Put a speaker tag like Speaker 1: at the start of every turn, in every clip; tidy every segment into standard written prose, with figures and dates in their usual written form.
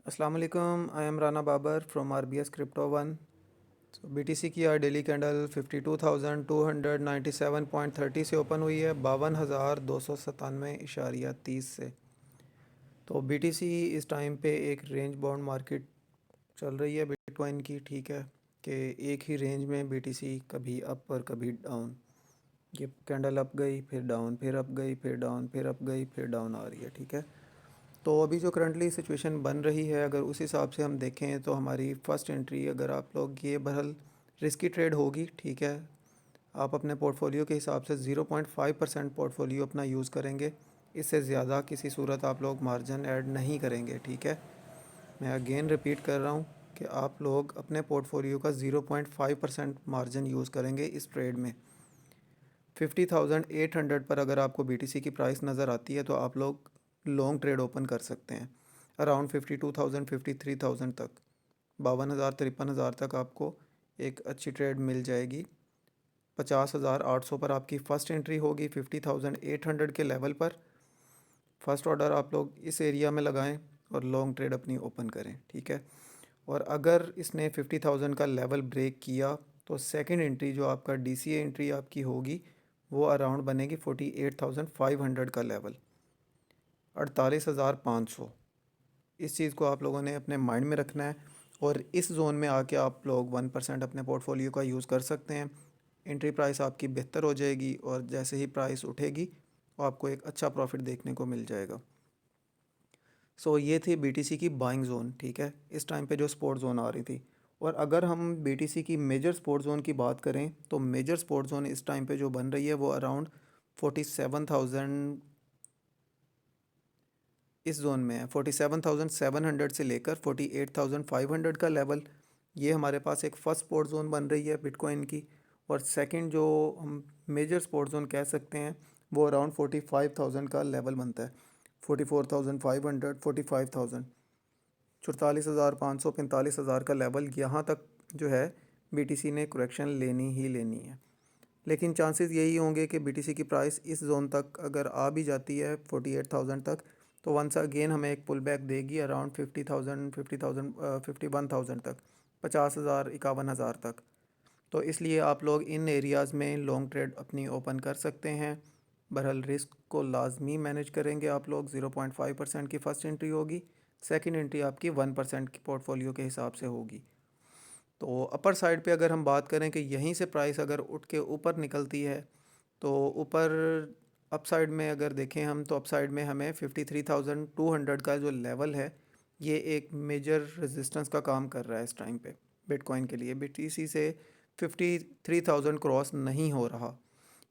Speaker 1: Assalamu alaikum. I am Rana Babar from RBS Crypto One. So BTC की यार daily candle 52,297.30 से open हुई है 52,297.30 से। तो BTC इस टाइम पे एक रेंज बाउंड मार्केट चल रही है बिटकॉइन की, ठीक है, कि एक ही रेंज में BTC कभी अप और कभी डाउन। ये कैंडल अप गई फिर डाउन, फिर अप गई फिर डाउन, फिर अप गई फिर डाउन आ रही है, ठीक है। तो अभी जो करंटली सिचुएशन बन रही है, अगर उस हिसाब से हम देखें तो हमारी फ़र्स्ट एंट्री, अगर आप लोग, ये बहरहाल रिस्की ट्रेड होगी, ठीक है। आप अपने पोर्टफोलियो के हिसाब से 0.5% पोर्टफोलियो अपना यूज़ करेंगे। इससे ज़्यादा किसी सूरत आप लोग मार्जिन ऐड नहीं करेंगे, ठीक है। मैं अगेन रिपीट कर रहा हूँ कि आप लोग अपने पोर्टफोलियो का 0.5% मार्जिन यूज़ करेंगे इस ट्रेड में। 50,800 पर अगर आपको BTC की प्राइस नज़र आती है तो आप लोग लॉन्ग ट्रेड ओपन कर सकते हैं अराउंड 52,000 53,000 तक। 52,000 53,000 तक आपको एक अच्छी ट्रेड मिल जाएगी। 50,800 पर आपकी फ़र्स्ट एंट्री होगी 50,800 के लेवल पर। फर्स्ट ऑर्डर आप लोग इस एरिया में लगाएं और लॉन्ग ट्रेड अपनी ओपन करें, ठीक है। और अगर इसने 50,000 का लेवल ब्रेक किया तो सेकंड एंट्री जो आपका DCA एंट्री आपकी होगी वो अराउंड बनेगी 48,500 का लेवल, 48,500। इस चीज़ को आप लोगों ने अपने माइंड में रखना है और इस जोन में आके आप लोग 1% अपने पोर्टफोलियो का यूज़ कर सकते हैं। एंट्री प्राइस आपकी बेहतर हो जाएगी और जैसे ही प्राइस उठेगी तो आपको एक अच्छा प्रॉफिट देखने को मिल जाएगा। सो ये थी BTC की बाइंग जोन, ठीक है, इस टाइम पे जो सपोर्ट जोन आ रही थी। और अगर हम BTC की मेजर सपोर्ट जोन की बात करें तो मेजर सपोर्ट जोन इस टाइम पे जो बन रही है वो अराउंड 47,000, इस जोन में है। 47,700 से लेकर 48,500 का लेवल, ये हमारे पास एक फ़र्स्ट सपोर्ट जोन बन रही है बिटकॉइन की। और सेकंड जो हम मेजर सपोर्ट जोन कह सकते हैं वो अराउंड 45,000 का लेवल बनता है। 44,500 45,000, 44,500 45,000 का लेवल, यहाँ तक जो है BTC ने करेक्शन लेनी ही लेनी है। लेकिन चांसेस यही होंगे कि BTC की प्राइस इस जोन तक अगर आ भी जाती है 48,000 तक तो वंस अगेन हमें एक पुल बैक देगी अराउंड 50,000 50,000 51,000 तक, 50,000 51,000 तक। तो इसलिए आप लोग इन एरियाज़ में लॉन्ग ट्रेड अपनी ओपन कर सकते हैं। बहरहाल रिस्क को लाजमी मैनेज करेंगे आप लोग। 0.5% की फ़र्स्ट एंट्री होगी, सेकंड एंट्री आपकी 1% की पोर्टफोलियो के हिसाब से होगी। तो अपर साइड पे अगर हम बात करें कि यहीं से प्राइस अगर उठ के ऊपर निकलती है तो ऊपर अप साइड में अगर देखें हम तो अप साइड में हमें 53,200 का जो लेवल है ये एक मेजर रेजिस्टेंस का काम कर रहा है इस टाइम पे बिटकॉइन के लिए। BTC से 53,000 क्रॉस नहीं हो रहा।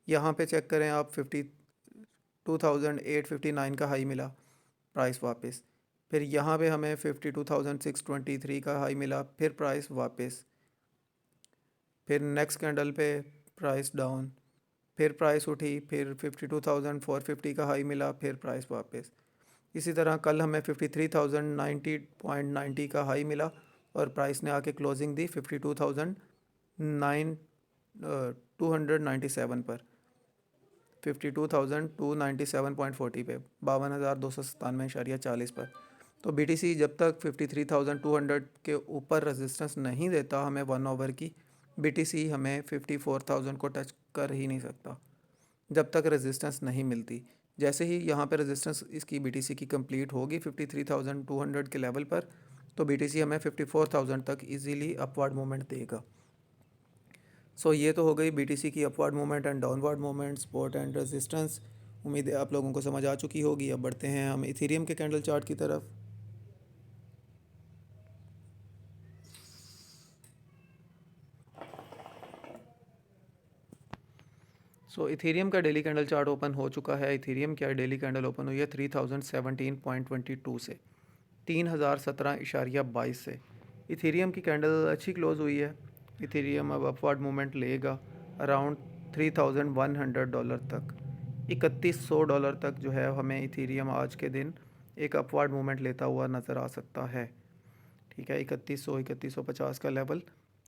Speaker 1: यहाँ पे चेक करें आप, 52,859 का हाई मिला प्राइस वापस, फिर यहाँ पे हमें 52,623 का हाई मिला, फिर प्राइस वापस, फिर नेक्स्ट कैंडल पे प्राइस डाउन, फिर प्राइस उठी, फिर 52,450 का हाई मिला, फिर प्राइस वापस। इसी तरह कल हमें 53,090.90 का हाई मिला और प्राइस ने आके क्लोजिंग दी 52,297 पर, 52,297.40 पे, 52,297.40 पर। तो BTC जब तक 53,200 के ऊपर रेजिस्टेंस नहीं देता हमें 1 आवर की, BTC हमें 54,000 को टच कर ही नहीं सकता जब तक रेजिस्टेंस नहीं मिलती। जैसे ही यहाँ पे रेजिस्टेंस इसकी BTC की कंप्लीट होगी 53,200 के लेवल पर तो BTC हमें 54,000 तक इजीली अपवर्ड मूवमेंट देगा। सो ये तो हो गई BTC की upward movement and downward movement, support and resistance. उम्मीद है आप लोगों को समझ आ चुकी होगी। अब बढ़ते हैं हम इथेरियम के कैंडल चार्ट की तरफ। सो इथेरियम का डेली कैंडल चार्ट ओपन हो चुका है। इथेरियम की डेली कैंडल ओपन हुई है 3017.22 से, 3017.22 से। इथेरियम की कैंडल अच्छी क्लोज हुई है। इथेरियम अब अपवर्ड मूवमेंट लेगा अराउंड $3,100 तक, $3,100 तक जो है हमें इथेरियम आज के दिन एक अपवर्ड मूवमेंट लेता हुआ नज़र आ सकता है, ठीक है। 3100 3150 का लेवल,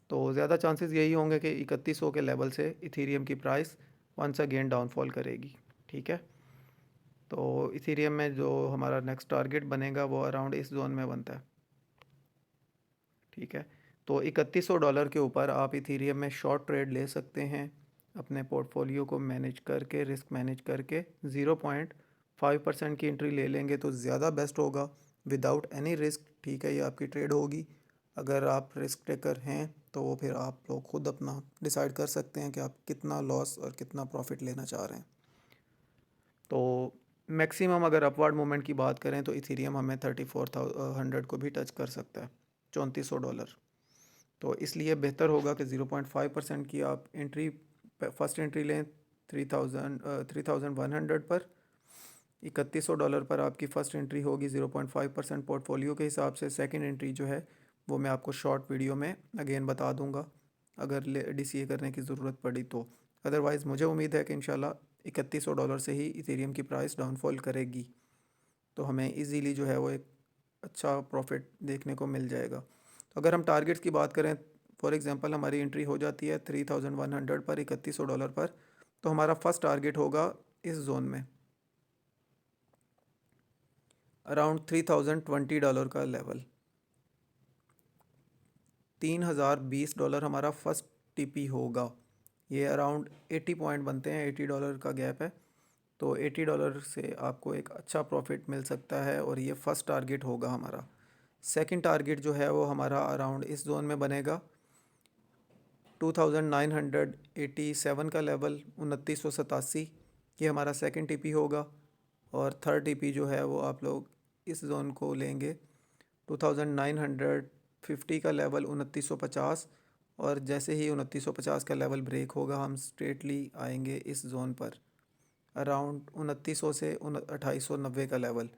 Speaker 1: तो ज़्यादा चांसेस यही होंगे कि 3100 के लेवल से इथेरियम की प्राइस वंस अगेन डाउनफॉल करेगी, ठीक है। तो इथेरियम में जो हमारा नेक्स्ट टारगेट बनेगा वो अराउंड इस जोन में बनता है। ठीक है। तो $3100 के ऊपर आप इथीरियम में शॉर्ट ट्रेड ले सकते हैं, अपने पोर्टफोलियो को मैनेज करके, रिस्क मैनेज करके 0.5% की एंट्री ले लेंगे तो ज़्यादा बेस्ट होगा, विदाउट एनी रिस्क। ठीक है, ये आपकी ट्रेड होगी। अगर आप रिस्क टेकर हैं तो फिर आप लोग खुद अपना डिसाइड कर सकते हैं कि आप कितना लॉस और कितना प्रॉफिट लेना चाह रहे हैं। तो मैक्सिमम अगर अपवर्ड मूवमेंट की बात करें तो इथेरियम हमें 3400 को भी टच कर सकता है, $3400। तो इसलिए बेहतर होगा कि 0.5% की आप एंट्री, फर्स्ट एंट्री लें 3100 पर। $3100 पर आपकी फ़र्स्ट एंट्री होगी 0.5% पोर्टफोलियो के हिसाब से। सेकंड एंट्री जो है वो मैं आपको शॉर्ट वीडियो में अगेन बता दूंगा अगर DCA करने की ज़रूरत पड़ी तो। अदरवाइज़ मुझे उम्मीद है कि इंशाल्लाह $3100 से ही इथेरियम की प्राइस डाउनफॉल करेगी, तो हमें इजीली जो है वो एक अच्छा प्रॉफिट देखने को मिल जाएगा। तो अगर हम टारगेट्स की बात करें, फॉर एग्जांपल हमारी एंट्री हो जाती है 3100 पर, $3100 पर, तो हमारा फर्स्ट टारगेट होगा इस जोन में अराउंड $3020 का लेवल। $3020 हमारा फर्स्ट TP होगा। ये अराउंड 80 पॉइंट बनते हैं, $80 का गैप है, तो $80 से आपको एक अच्छा प्रॉफिट मिल सकता है और ये फर्स्ट टारगेट होगा हमारा। सेकंड टारगेट जो है वो हमारा अराउंड इस जोन में बनेगा 2987 का लेवल, 2987, ये हमारा सेकंड TP होगा। और थर्ड TP जो है वो आप लोग इस जोन को लेंगे 2950 का लेवल, 2950, और जैसे ही 2950 का लेवल ब्रेक होगा हम स्ट्रेटली आएंगे इस जोन पर अराउंड 2900 से 2890 का लेवल,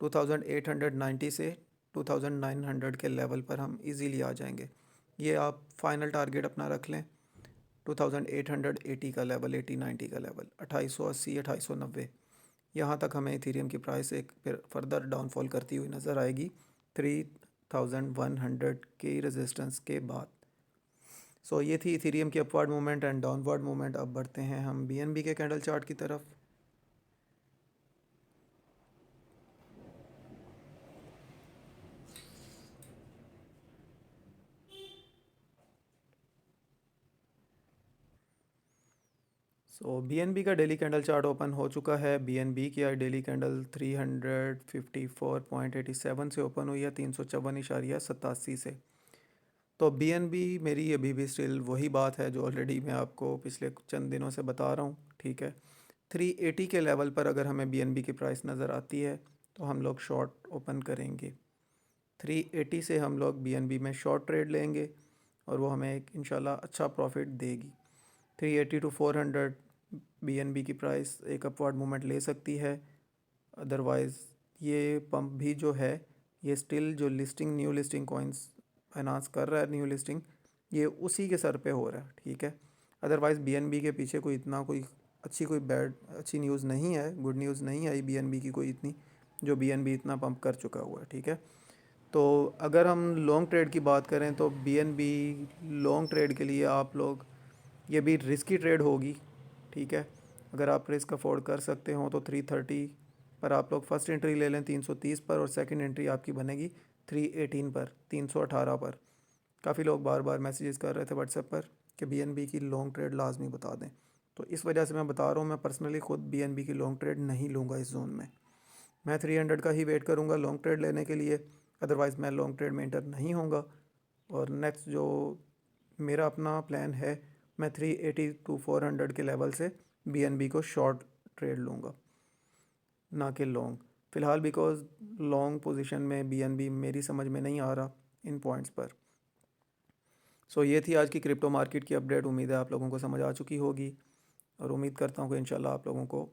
Speaker 1: 2890 से 2900 के लेवल पर हम इजीली आ जाएंगे। ये आप फाइनल टारगेट अपना रख लें 2880 का लेवल, 8090 का लेवल, 2880 2890, यहाँ तक हमें इथेरियम की प्राइस एक फिर फर्दर डाउनफॉल करती हुई नज़र आएगी 3100 के रेजिस्टेंस के बाद। सो ये थी इथेरियम की upward movement and downward movement. अब बढ़ते हैं हम BNB के कैंडल चार्ट की तरफ। सो BNB का डेली कैंडल चार्ट ओपन हो चुका है। BNB की आज डेली कैंडल 354.87 से ओपन हुई है, 354.87 से। तो BNB मेरी अभी भी स्टिल वही बात है जो ऑलरेडी मैं आपको पिछले चंद दिनों से बता रहा हूँ। ठीक है, 380 के लेवल पर अगर हमें BNB की प्राइस नज़र आती है तो हम लोग शॉर्ट ओपन करेंगे। 380 से हम लोग BNB में शॉर्ट ट्रेड लेंगे और वो हमें एक इंशाल्लाह अच्छा प्रॉफिट देगी। 380 टू 400 BNB की प्राइस एक अपवर्ड मूवमेंट ले सकती है। अदरवाइज़ ये पंप भी जो है ये स्टिल जो listing, new listing coins finance कर रहा है, न्यू लिस्टिंग, ये उसी के सर पे हो रहा है। ठीक है, अदरवाइज़ BNB के पीछे कोई इतना कोई अच्छी न्यूज़ नहीं है, गुड न्यूज़ नहीं आई BNB की कोई इतनी, जो BNB इतना पंप कर चुका हुआ है। ठीक है, तो अगर हम लॉन्ग ट्रेड की बात करें तो BNB लॉन्ग ट्रेड के लिए आप लोग, ये भी रिस्की ट्रेड होगी। ठीक है, अगर आप रिस्क अफोर्ड कर सकते हो तो 330 पर आप लोग फर्स्ट एंट्री ले लें 330 पर, और सेकंड एंट्री आपकी बनेगी 318 पर, 318 पर। काफ़ी लोग बार बार मैसेजेस कर रहे थे व्हाट्सएप पर कि BNB की लॉन्ग ट्रेड लाजमी बता दें, तो इस वजह से मैं बता रहा हूँ। मैं पर्सनली खुद BNB की लॉन्ग ट्रेड नहीं लूँगा इस जोन में। मैं 300 का ही वेट करूँगा लॉन्ग ट्रेड लेने के लिए, अदरवाइज़ मैं लॉन्ग ट्रेड में इंटर नहीं होऊंगा। और नेक्स्ट जो मेरा अपना प्लान है, मैं 380 टू 400 के लेवल से BNB को शॉर्ट ट्रेड लूँगा, ना कि लॉन्ग फ़िलहाल, बिकॉज लॉन्ग पोजीशन में BNB मेरी समझ में नहीं आ रहा इन पॉइंट्स पर। सो ये थी आज की क्रिप्टो मार्केट की अपडेट। उम्मीद है आप लोगों को समझ आ चुकी होगी और उम्मीद करता हूँ कि इंशाल्लाह आप लोगों को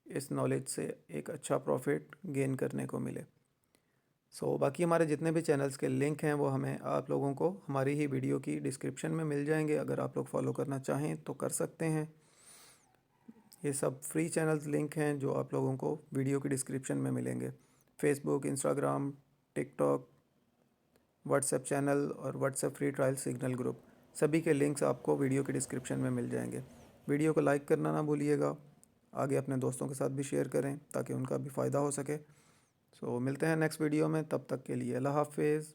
Speaker 1: इस नॉलेज से एक अच्छा प्रॉफिट गेन करने को मिले। बाकी हमारे जितने भी चैनल्स के लिंक हैं वो हमें आप लोगों को हमारी ही वीडियो की डिस्क्रिप्शन में मिल जाएंगे। अगर आप लोग फॉलो करना चाहें तो कर सकते हैं। ये सब फ्री चैनल्स लिंक हैं जो आप लोगों को वीडियो की डिस्क्रिप्शन में मिलेंगे। Facebook, Instagram, TikTok, WhatsApp channel और WhatsApp free trial Signal group, सभी के लिंक्स आपको वीडियो के डिस्क्रिप्शन में मिल जाएंगे। वीडियो को लाइक करना ना भूलिएगा, आगे अपने दोस्तों के साथ भी शेयर करें ताकि उनका भी फ़ायदा हो सके। मिलते हैं नेक्स्ट वीडियो में, तब तक के लिए अल्लाह हाफिज़।